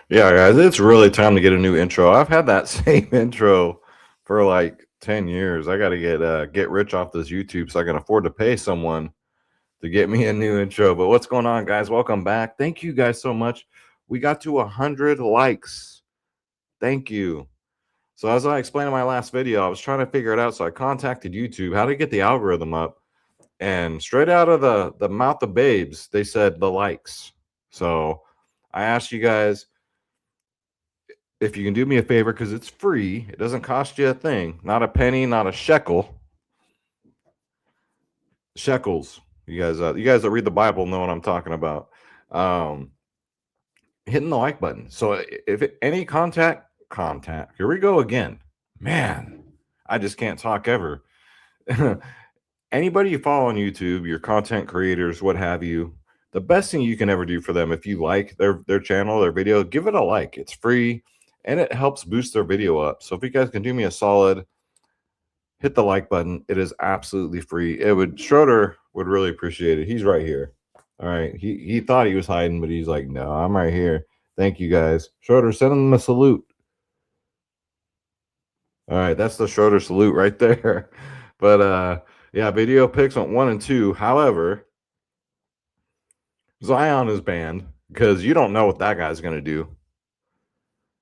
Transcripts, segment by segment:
Yeah, guys, it's really time to get a new intro. I've had that same intro for like 10 years. I got to get rich off this YouTube so I can afford to pay someone to get me a new intro. But what's going on, guys? Welcome back. Thank you guys so much. We got to 100 likes. Thank you. So as I explained in my last video, I was trying to figure it out. So I contacted YouTube how to get the algorithm up. And straight out of the mouth of babes, they said the likes. So I asked you guys if you can do me a favor, because it's free, it doesn't cost you a thing, not a penny, not a shekel. Shekels. You guys that read the Bible know what I'm talking about. Um, Hitting the like button. So if any contact, here we go again. Man, I just can't talk ever. Anybody you follow on YouTube, your content creators, what have you, the best thing you can ever do for them, if you like their channel, their video, give it a like. It's free and it helps boost their video up. So if you guys can do me a solid, hit the like button. It is absolutely free. Schroeder would really appreciate it. He's right here. All right. He thought he was hiding, but he's like, no, I'm right here. Thank you guys. Schroeder, send him a salute. All right, that's the Schroeder salute right there. But yeah, video picks went 1 and 2. However, Zion is banned because you don't know what that guy's gonna do.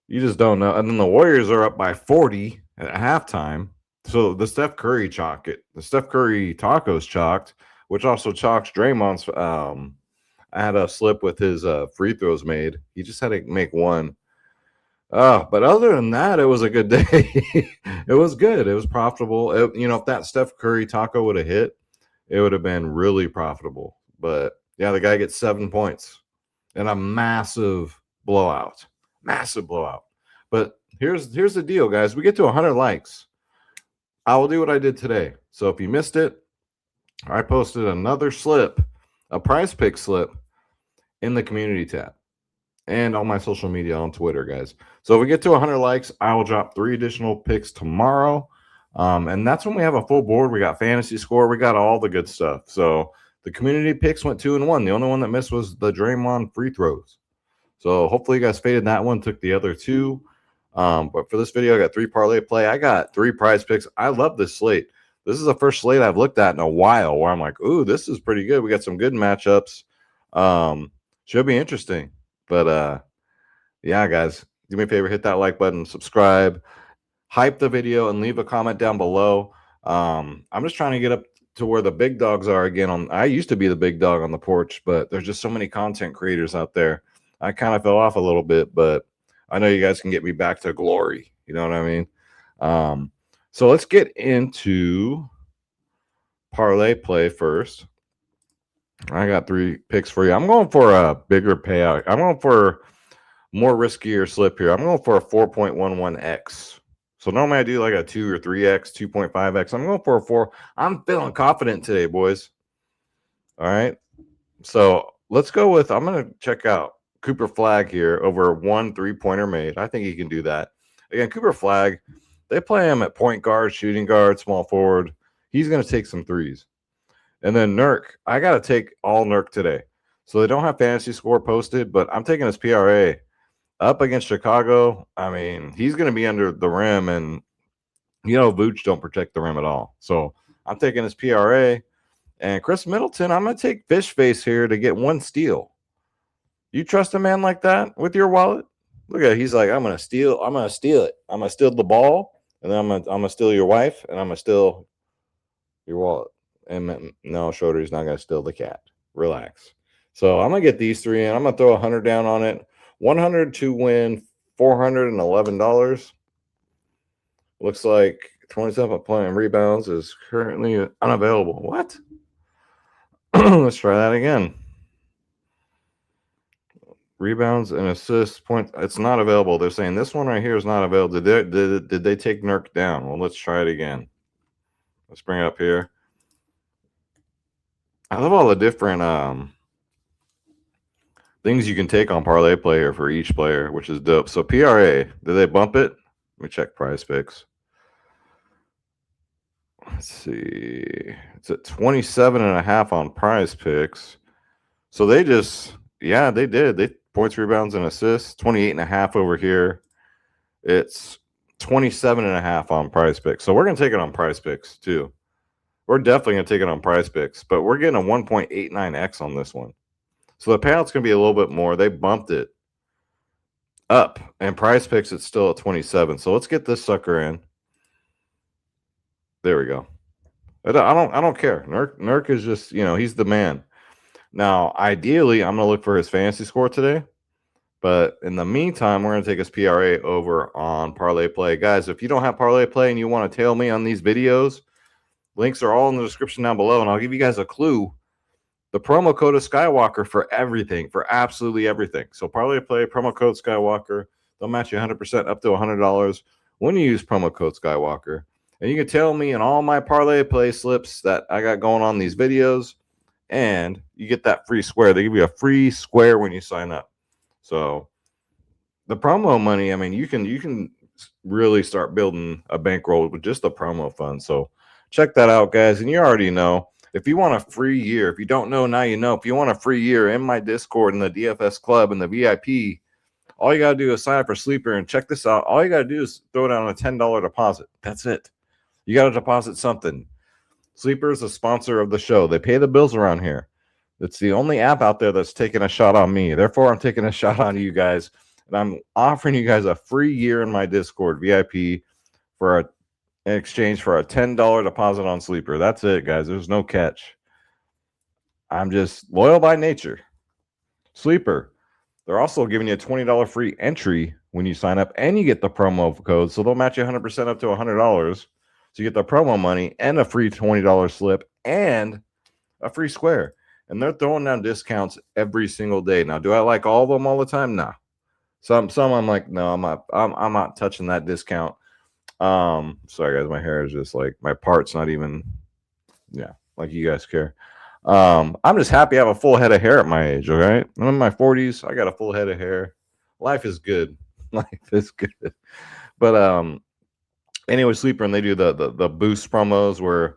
You just don't know. And then the Warriors are up by 40 at halftime. So the Steph Curry tacos chalked, which also chalks Draymond's. I had a slip with his free throws made. He just had to make one. But other than that, it was a good day. It was good. It was profitable. If that Steph Curry taco would have hit, it would have been really profitable. But yeah, the guy gets 7 points and a massive blowout. Massive blowout. But here's the deal, guys. We get to 100 likes. I will do what I did today. So if you missed it, I posted another slip, a Prizepick slip in the community tab and on my social media on Twitter, guys. So if we get to 100 likes, I will drop 3 additional picks tomorrow. And that's when we have a full board. We got fantasy score. We got all the good stuff. So the community picks went 2 and 1. The only one that missed was the Draymond free throws. So hopefully you guys faded that one, took the other 2. But for this video, I got 3 parlay play. I got 3 prize picks. I love this slate. This is the first slate I've looked at in a while where I'm like, ooh, this is pretty good. We got some good matchups. Should be interesting. But yeah, guys, do me a favor, hit that like button, subscribe, hype the video, and leave a comment down below. I'm just trying to get up to where the big dogs are again. I used to be the big dog on the porch, but there's just so many content creators out there. I kind of fell off a little bit, but I know you guys can get me back to glory. You know what I mean? So let's get into parlay play first. I got 3 picks for you. I'm going for a bigger payout. I'm going for more riskier slip here. I'm going for a 4.11x. So normally I do like a 2 or 3x, 2.5x. I'm going for a 4. I'm feeling confident today, boys. All right. So let's go with, I'm going to check out Cooper Flag here over 1 3-pointer made. I think he can do that. Again, Cooper Flag, they play him at point guard, shooting guard, small forward. He's going to take some threes. And then Nurk, I got to take all Nurk today. So they don't have fantasy score posted, but I'm taking his PRA up against Chicago. I mean, he's going to be under the rim, and Vooch don't protect the rim at all. So I'm taking his PRA. And Chris Middleton, I'm going to take Fish Face here to get 1 steal. You trust a man like that with your wallet? Look at it. He's like, I'm going to steal it. I'm going to steal the ball, and then I'm going to steal your wife, and I'm going to steal your wallet. And no, Schroeder's not going to steal the cat. Relax. So I'm going to get these 3 in. I'm going to throw 100 down on it. 100 to win $411. Looks like 27 point and rebounds is currently unavailable. What? Let's try that again. Rebounds and assists points. It's not available. They're saying this one right here is not available. Did they take Nurk down? Well, let's try it again. Let's bring it up here. I love all the different things you can take on parlay player for each player, which is dope. So PRA, did they bump it? Let me check Prizepicks. Let's see. It's at 27.5 on Prizepicks. So they just, yeah, they did. Points, rebounds, and assists. 28.5 over here. It's 27.5 on Prizepicks. So we're going to take it on Prizepicks too. We're definitely going to take it on Prizepicks, but we're getting a 1.89x on this one. So the payout's going to be a little bit more. They bumped it up, and Prizepicks it's still at 27. So let's get this sucker in. There we go. I don't care. Nurk is just, he's the man. Now, ideally, I'm going to look for his fantasy score today. But in the meantime, we're going to take his PRA over on Parlay Play. Guys, if you don't have Parlay Play and you want to tail me on these videos, links are all in the description down below. And I'll give you guys a clue. The promo code is Skywalker for everything, for absolutely everything. So Parlay Play, promo code Skywalker. They'll match you 100% up to $100 when you use promo code Skywalker. And you can tail me in all my Parlay Play slips that I got going on these videos. And you get that free square. They give you a free square when you sign up. So the promo money, I mean, you can really start building a bankroll with just the promo fund. So check that out, guys. And you already know, if you want a free year, if you don't know, now you know. If you want a free year in my Discord, in the DFS Club, and the VIP, all you got to do is sign up for Sleeper. And check this out. All you got to do is throw down a $10 deposit. That's it. You got to deposit something. Sleeper is a sponsor of the show. They pay the bills around here. It's the only app out there that's taking a shot on me. Therefore, I'm taking a shot on you guys. And I'm offering you guys a free year in my Discord VIP in exchange for a $10 deposit on Sleeper. That's it, guys. There's no catch. I'm just loyal by nature. Sleeper. They're also giving you a $20 free entry when you sign up, and you get the promo code. So they'll match you 100% up to $100. So you get the promo money and a free $20 slip and a free square. And they're throwing down discounts every single day. Now, do I like all of them all the time? No. Some I'm like, no, I'm not touching that discount. Sorry guys, my hair is just like, my part's not even, like you guys care. I'm just happy I have a full head of hair at my age. All right, I'm in my 40s. I got a full head of hair. Life is good. Life is good. But anyway, Sleeper, and they do the boost promos where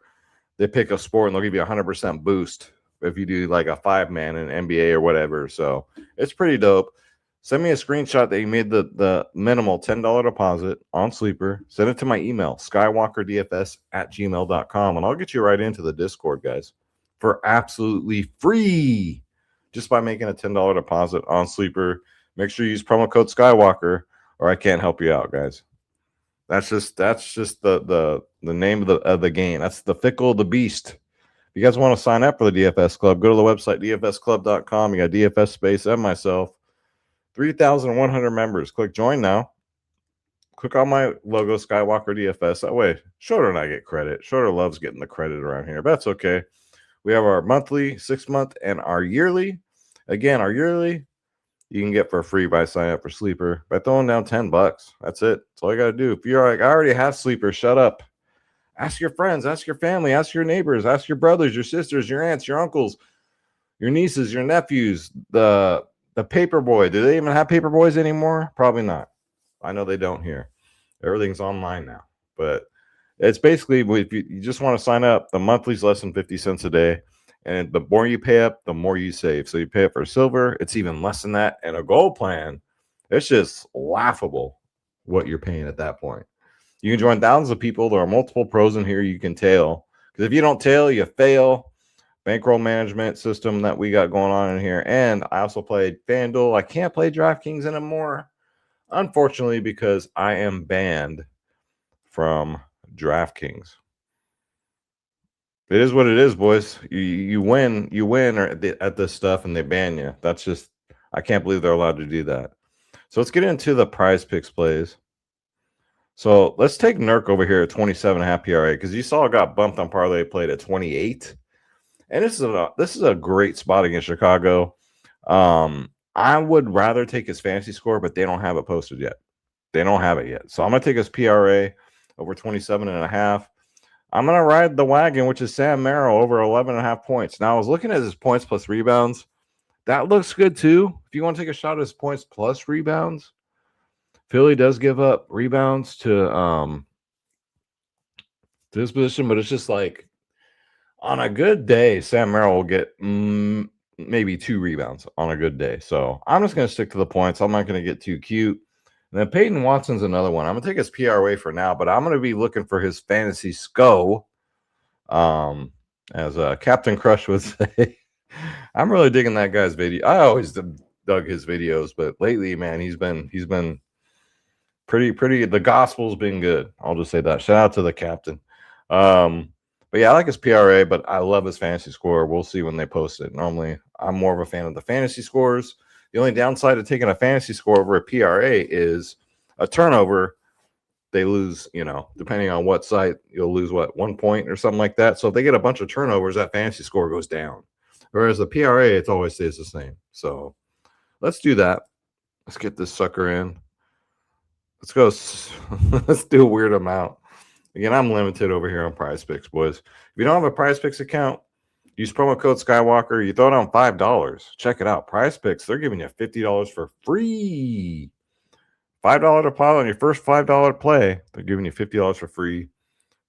they pick a sport and they'll give you 100% boost if you do like a 5-man in NBA or whatever. So it's pretty dope. Send me a screenshot that you made the minimal $10 deposit on Sleeper. Send it to my email, skywalkerdfs@gmail.com, and I'll get you right into the Discord, guys, for absolutely free just by making a $10 deposit on Sleeper. Make sure you use promo code Skywalker or I can't help you out, guys. That's just the name of the game. That's the fickle of the beast. If you guys want to sign up for the DFS Club, go to the website, dfsclub.com. You got DFS Space and myself. 3,100 members. Click join now. Click on my logo, Skywalker DFS. That way, Shorter and I get credit. Shorter loves getting the credit around here, but that's okay. We have our monthly, 6-month, and our yearly. Again, our yearly, you can get for free by signing up for Sleeper by throwing down $10. That's it. That's all you got to do. If you're like, I already have Sleeper, shut up. Ask your friends, ask your family, ask your neighbors, ask your brothers, your sisters, your aunts, your uncles, your nieces, your nephews, the paper boy. Do they even have paper boys anymore? Probably not. I know they don't here. Everything's online now. But it's basically, if you just want to sign up, the monthly's less than 50 cents a day. And the more you pay up, the more you save. So you pay up for silver, it's even less than that. And a gold plan, it's just laughable what you're paying at that point. You can join thousands of people. There are multiple pros in here you can tail. Because if you don't tail, you fail. Bankroll management system that we got going on in here. And I also played FanDuel. I can't play DraftKings anymore, unfortunately, because I am banned from DraftKings. It is what it is, boys. You win at this stuff, and they ban you. That's just, I can't believe they're allowed to do that. So let's get into the Prizepicks plays. So let's take Nurk over here at 27.5 PRA, because you saw it got bumped on parlay, played at 28. And this is a great spot against Chicago. I would rather take his fantasy score, but they don't have it posted yet. They don't have it yet. So I'm going to take his PRA over 27.5. I'm going to ride the wagon, which is Sam Merrill, over 11.5 points. Now, I was looking at his points plus rebounds. That looks good, too. If you want to take a shot at his points plus rebounds, Philly does give up rebounds to this position, but it's just like, on a good day, Sam Merrill will get maybe 2 rebounds on a good day. So I'm just going to stick to the points. I'm not going to get too cute. And then Peyton Watson's another one. I'm going to take his PR away for now, but I'm going to be looking for his fantasy SCO. As Captain Crush would say. I'm really digging that guy's video. I always dug his videos, but lately, man, he's been pretty. The gospel's been good. I'll just say that. Shout out to the captain. But yeah, I like his PRA, but I love his fantasy score. We'll see when they post it. Normally, I'm more of a fan of the fantasy scores. The only downside of taking a fantasy score over a PRA is a turnover. They lose, depending on what site, you'll lose 1 point or something like that. So if they get a bunch of turnovers, that fantasy score goes down. Whereas the PRA, it always stays the same. So let's do that. Let's get this sucker in. Let's go. Let's do a weird amount. Again, I'm limited over here on Prizepicks, boys. If you don't have a Prizepicks account, use promo code Skywalker. You throw down $5. Check it out. Prizepicks, they're giving you $50 for free. $5 deposit on your first $5 play. They're giving you $50 for free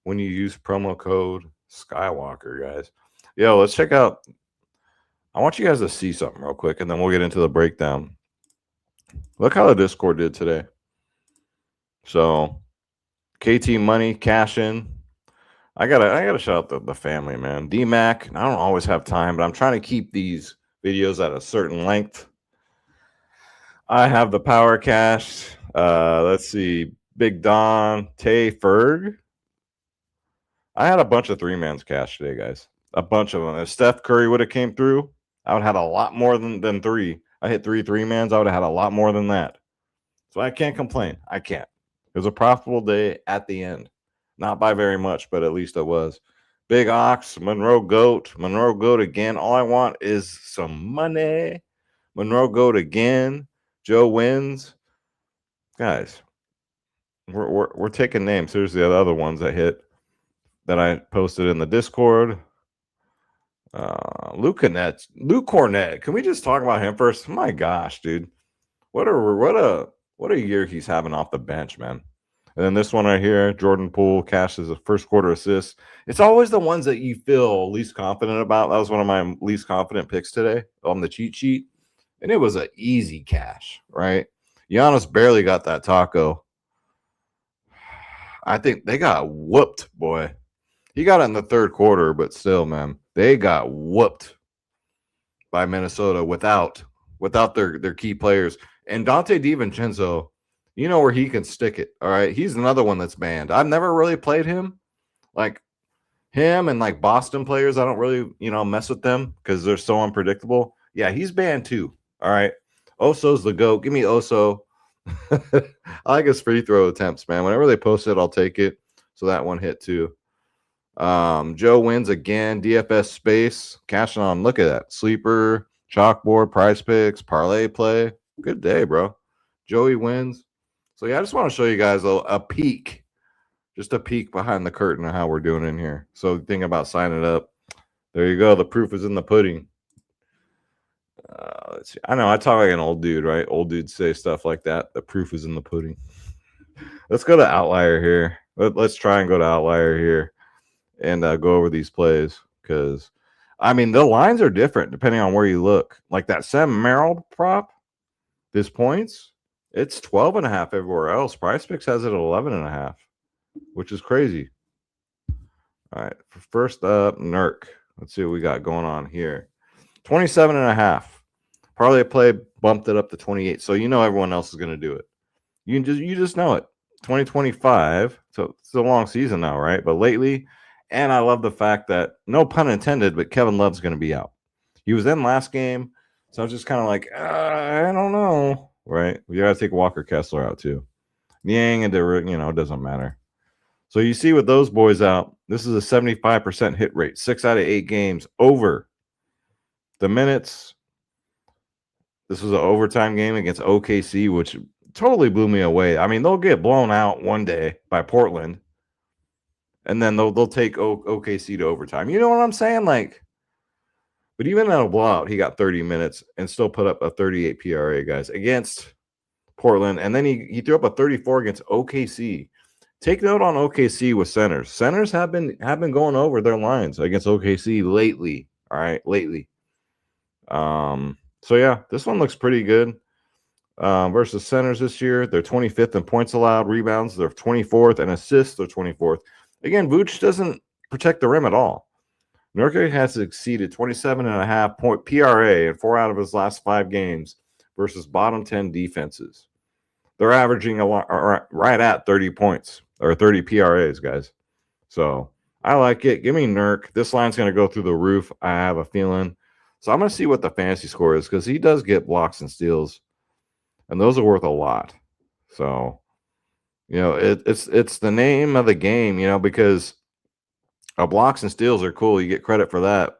when you use promo code Skywalker, guys. Yo, let's check out. I want you guys to see something real quick, and then we'll get into the breakdown. Look how the Discord did today. So, KT Money, cash in. I gotta shout out the family, man. D-Mac, I don't always have time, but I'm trying to keep these videos at a certain length. I have the Power Cash. Let's see. Big Don, Tay, Ferg. I had a bunch of 3-man's cash today, guys. A bunch of them. If Steph Curry would have came through, I would have had a lot more than 3. I hit 3-3-mans. I would have had a lot more than that. So I can't complain. I can't. It was a profitable day at the end. Not by very much, but at least it was. Big Ox, Monroe Goat again. All I want is some money. Monroe Goat again. Joe wins. Guys, we're taking names. Here's the other ones that hit that I posted in the Discord. Luke Cornett. Can we just talk about him first? My gosh, dude. What a year he's having off the bench, man. And then this one right here, Jordan Poole cashes a first quarter assist. It's always the ones that you feel least confident about. That was one of my least confident picks today on the cheat sheet. And it was an easy cash, right? Giannis barely got that taco. I think they got whooped, boy. He got it in the third quarter, but still, man, they got whooped by Minnesota without their key players. And Dante DiVincenzo, you know where he can stick it, all right? He's another one that's banned. I've never really played him. Like him and like Boston players, I don't really, mess with them because they're so unpredictable. Yeah, he's banned too, all right? Oso's the GOAT. Give me Oso. I like his free throw attempts, man. Whenever they post it, I'll take it. So that one hit too. Joe wins again. DFS space. Cashing on. Look at that. Sleeper, Chalkboard, Prizepicks, parlay play. Good day, bro. Joey wins. So yeah, I just want to show you guys a peek. Just a peek behind the curtain of how we're doing in here. So think about signing up. There you go. The proof is in the pudding. Let's see. I know I talk like an old dude, right? Old dudes say stuff like that. The proof is in the pudding. Let's go to Outlier here. Let's try and go to Outlier here and go over these plays because, the lines are different depending on where you look. Like that Sam Merrill prop, this points, it's 12.5 everywhere else. Prizepicks has it at 11.5, which is crazy. All right, first up, Nurk. Let's see what we got going on here. 27.5. Parlay play bumped it up to 28. So everyone else is going to do it. You just know it. 2025. So it's a long season now, right? But lately, and I love the fact that, no pun intended, but Kevin Love's going to be out. He was in last game, so I was just kind of like, I don't know, right? We got to take Walker Kessler out too. Yang and it doesn't matter. So you see with those boys out, this is a 75% hit rate, 6 out of 8 games over the minutes. This was an overtime game against OKC, which totally blew me away. They'll get blown out one day by Portland, and then they'll take OKC to overtime. You know what I'm saying? But even in a blowout, he got 30 minutes and still put up a 38 PRA, guys, against Portland. And then he threw up a 34 against OKC. Take note on OKC with centers. Centers have been going over their lines against OKC lately. All right, lately. So yeah, this one looks pretty good. Versus centers this year, they're 25th in points allowed, rebounds, they're 24th, and assists, they're 24th. Again, Vooch doesn't protect the rim at all. Nurkic has exceeded 27.5 point PRA in 4 out of his last 5 games versus bottom 10 defenses. They're averaging a lot, right at 30 points or 30 PRAs, guys. So I like it. Give me Nurk. This line's going to go through the roof, I have a feeling. So I'm going to see what the fantasy score is because he does get blocks and steals, and those are worth a lot. So, it's the name of the game, because blocks and steals are cool. You get credit for that.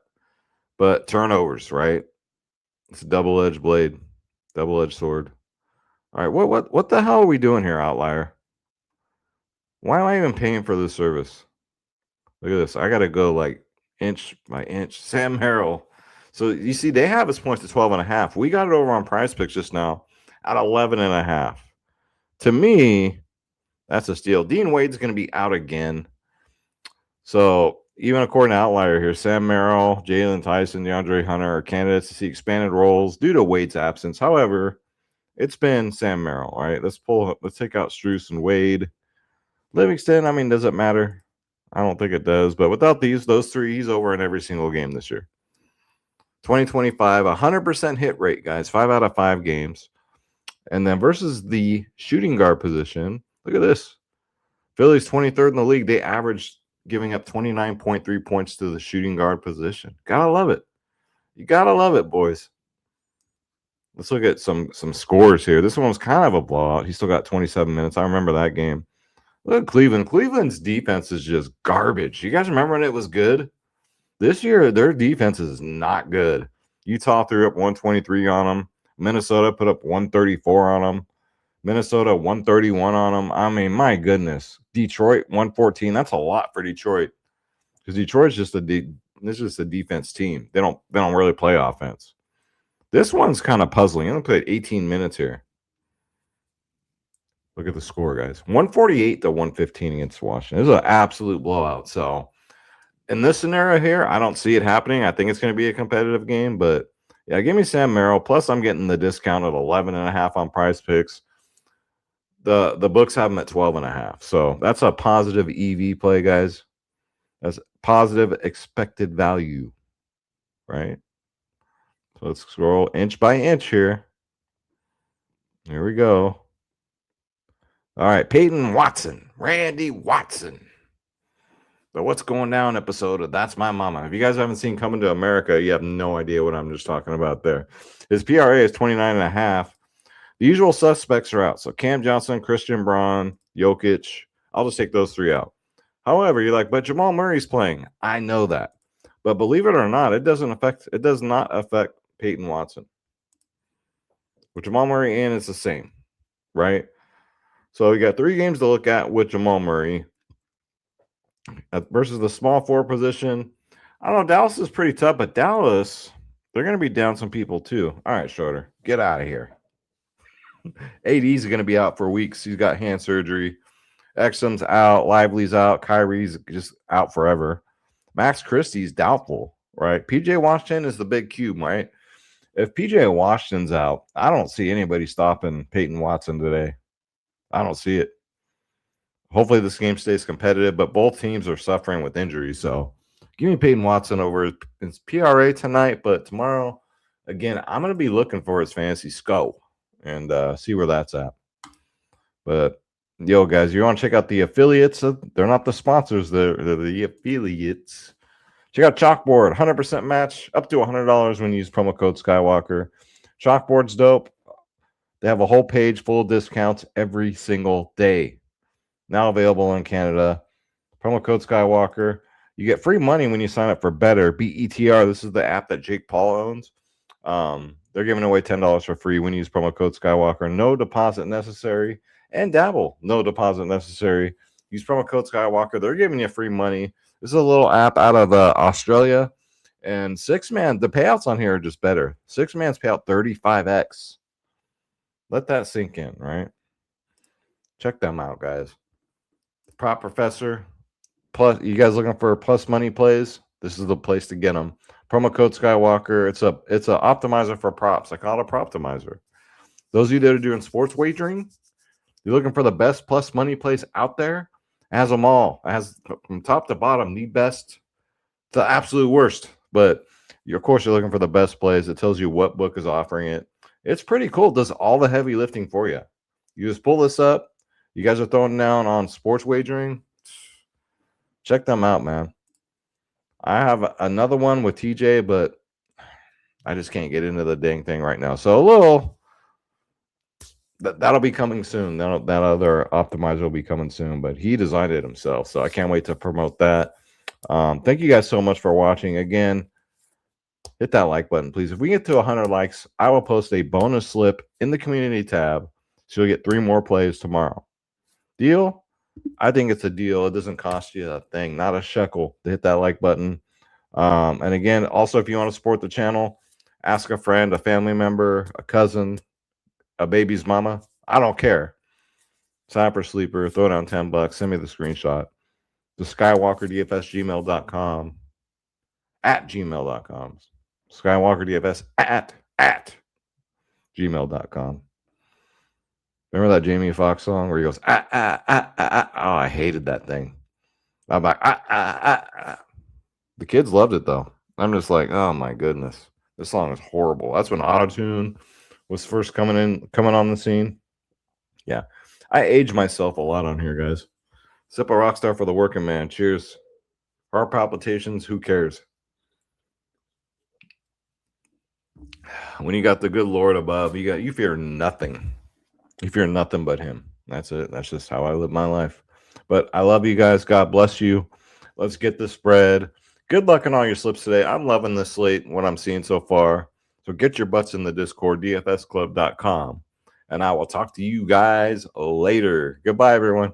But turnovers, right? It's a double-edged blade, double-edged sword. All right, what the hell are we doing here, Outlier? Why am I even paying for this service? Look at this. I got to go like inch by inch. Sam Harrell. So you see, they have his points to 12.5. We got it over on Prizepicks just now at 11.5. To me, that's a steal. Dean Wade's going to be out again. So even according to Outlier here, Sam Merrill, Jalen Tyson, DeAndre Hunter are candidates to see expanded roles due to Wade's absence. However, it's been Sam Merrill. All right, let's take out Strus and Wade. Livingston, does it matter? I don't think it does. But without those three, he's over in every single game this year. 2025, 100% hit rate, guys. 5 out of 5 games. And then versus the shooting guard position, look at this. Philly's 23rd in the league. They averaged giving up 29.3 points to the shooting guard position. Gotta love it. You gotta love it, boys. Let's look at some scores here. This one was kind of a blowout. He still got 27 minutes. I remember that game. Look at Cleveland. Cleveland's defense is just garbage. You guys remember when it was good? This year, their defense is not good. Utah threw up 123 on them. Minnesota put up 134 on them. Minnesota 131 on them. My goodness. Detroit 114. That's a lot for Detroit because Detroit's just a defense team. They don't really play offense. This one's kind of puzzling. I'm gonna play 18 minutes here. Look at the score, guys. 148 to 115 against Washington. This is an absolute blowout. So in this scenario here, I don't see it happening. I think it's going to be a competitive game, but yeah, give me Sam Merrill. Plus, I'm getting the discount at 11.5 on Prizepicks. The books have them at 12.5. So that's a positive EV play, guys. That's positive expected value, right? So let's scroll inch by inch here. Here we go. All right, Peyton Watson, Randy Watson. So what's going down episode of That's My Mama. If you guys haven't seen Coming to America, you have no idea what I'm just talking about there. His PRA is 29.5. The usual suspects are out. So Cam Johnson, Christian Braun, Jokic. I'll just take those 3 out. However, you're like, but Jamal Murray's playing. I know that. But believe it or not, it does not affect Peyton Watson. With Jamal Murray in, it's the same, right? So we got 3 games to look at with Jamal Murray versus the small forward position. I don't know. Dallas is pretty tough, but Dallas, they're going to be down some people too. All right, Schroeder, get out of here. AD's going to be out for weeks. He's got hand surgery. Exum's out. Lively's out. Kyrie's just out forever. Max Christie's doubtful, right? PJ Washington is the big cube, right? If PJ Washington's out, I don't see anybody stopping Peyton Watson today. I don't see it. Hopefully this game stays competitive, but both teams are suffering with injuries. So give me Peyton Watson over his PRA tonight, but tomorrow, again, I'm going to be looking for his fantasy scope and see where that's at. But, yo, guys, you want to check out the affiliates? They're not the sponsors. They're the affiliates. Check out Chalkboard, 100% match, up to $100 when you use promo code Skywalker. Chalkboard's dope. They have a whole page full of discounts every single day. Now available in Canada. Promo code Skywalker. You get free money when you sign up for BETR. BETR. This is the app that Jake Paul owns. They're giving away $10 for free when you use promo code Skywalker. No deposit necessary. And Dabble, no deposit necessary. Use promo code Skywalker. They're giving you free money. This is a little app out of Australia. And 6-man, the payouts on here are just better. 6-man's payout 35x. Let that sink in, right? Check them out, guys. Prop Professor. Plus, you guys looking for plus money plays? This is the place to get them. Promo code Skywalker. It's a optimizer for props. I call it a proptimizer. Those of you that are doing sports wagering, you're looking for the best plus money place out there. It has them all. It has from top to bottom the best to the absolute worst. But of course, you're looking for the best plays. It tells you what book is offering it. It's pretty cool. It does all the heavy lifting for you. You just pull this up. You guys are throwing down on sports wagering. Check them out, man. I have another one with TJ, but I just can't get into the dang thing right now. So a little that'll be coming soon. That other optimizer will be coming soon, but he designed it himself, so I can't wait to promote that. Thank you guys so much for watching. Again, hit that like button, please. If we get to 100 likes, I will post a bonus slip in the community tab, so you'll get 3 more plays tomorrow. Deal? I think it's a deal. It doesn't cost you a thing, not a shekel, to hit that like button. And again, also, if you want to support the channel, ask a friend, a family member, a cousin, a baby's mama. I don't care. Sapper Sleeper, throw down $10. Send me the screenshot. The SkywalkerDFS@gmail.com. At gmail.com. SkywalkerDFS at gmail.com. Remember that Jamie Foxx song where he goes, Oh, I hated that thing. I'm like, The kids loved it, though. I'm just like, oh, my goodness. This song is horrible. That's when Autotune was first coming on the scene. Yeah. I age myself a lot on here, guys. Sip a Rockstar for the working man. Cheers. Heart palpitations, who cares? When you got the good Lord above, you fear nothing. You fear nothing but him. That's it. That's just how I live my life. But I love you guys. God bless you. Let's get this spread. Good luck on all your slips today. I'm loving this slate, what I'm seeing so far. So get your butts in the Discord, dfsclub.com. And I will talk to you guys later. Goodbye, everyone.